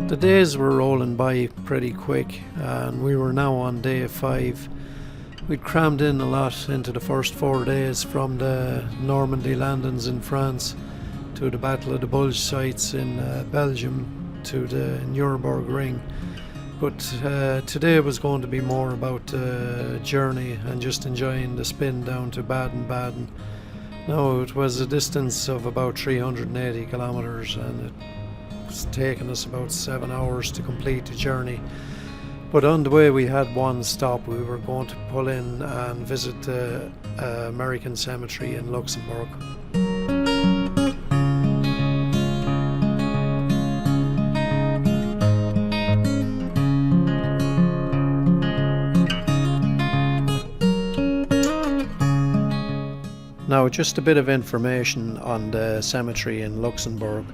The days were rolling by pretty quick, and we were now on day 5. We'd crammed in a lot into the first 4 days, from the Normandy landings in France to the Battle of the Bulge sites in Belgium to the Nuremberg Ring. But today was going to be more about the journey and just enjoying the spin down to Baden-Baden. Now, it was a distance of about 380 kilometers, and it was taking us about 7 hours to complete the journey. But on the way we had one stop. We were going to pull in and visit the American cemetery in Luxembourg. Now, just a bit of information on the cemetery in Luxembourg.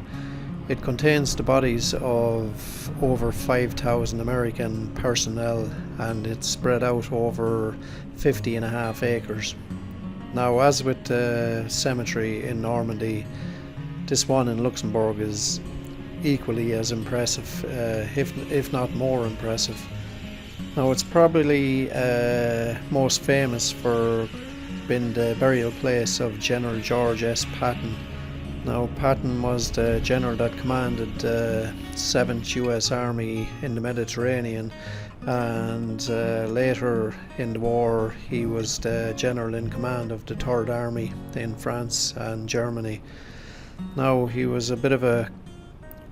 It contains the bodies of over 5,000 American personnel, and it's spread out over 50.5 acres. Now, as with the cemetery in Normandy, this one in Luxembourg is equally as impressive, if not more impressive. Now, it's probably most famous for being the burial place of General George S. Patton. Now, Patton was the general that commanded the 7th US Army in the Mediterranean, and later in the war he was the general in command of the 3rd Army in France and Germany. Now, he was a bit of a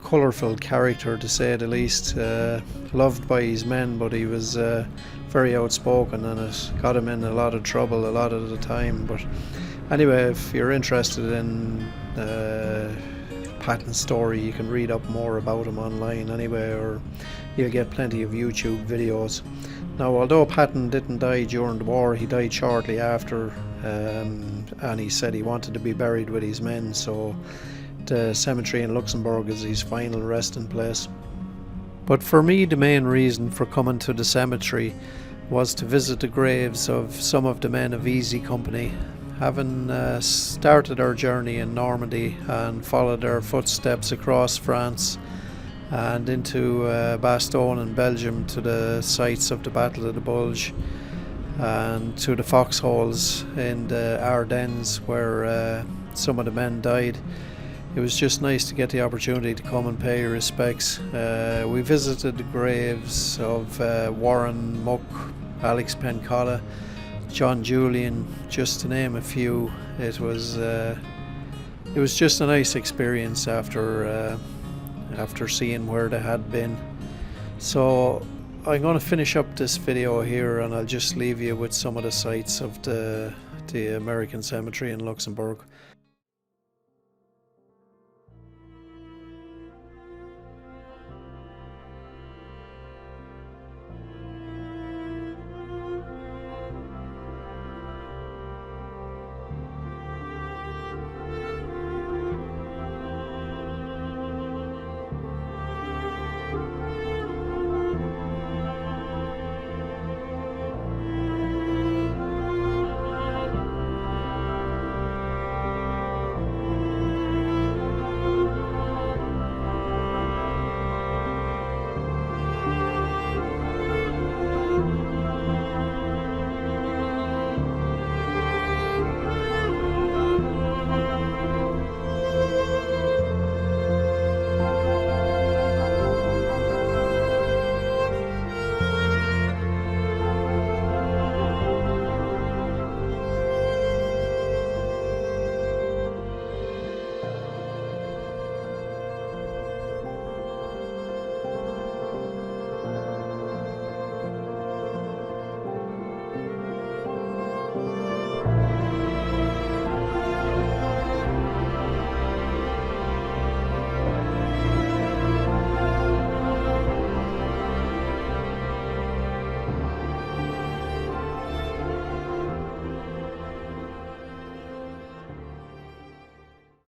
colourful character, to say the least, loved by his men, but he was very outspoken, and it got him in a lot of trouble a lot of the time. But anyway, if you're interested in Patton's story, you can read up more about him online anyway, or you'll get plenty of YouTube videos. Now, although Patton didn't die during the war, he died shortly after, and he said he wanted to be buried with his men, so the cemetery in Luxembourg is his final resting place. But for me, the main reason for coming to the cemetery was to visit the graves of some of the men of Easy Company. Having started our journey in Normandy and followed their footsteps across France and into Bastogne in Belgium to the sites of the Battle of the Bulge and to the foxholes in the Ardennes where some of the men died, it was just nice to get the opportunity to come and pay respects. We visited the graves of Warren Muck, Alex Pencolla, John Julian, just to name a few. It was just a nice experience after seeing where they had been. So I'm going to finish up this video here, and I'll just leave you with some of the sights of the American cemetery in Luxembourg.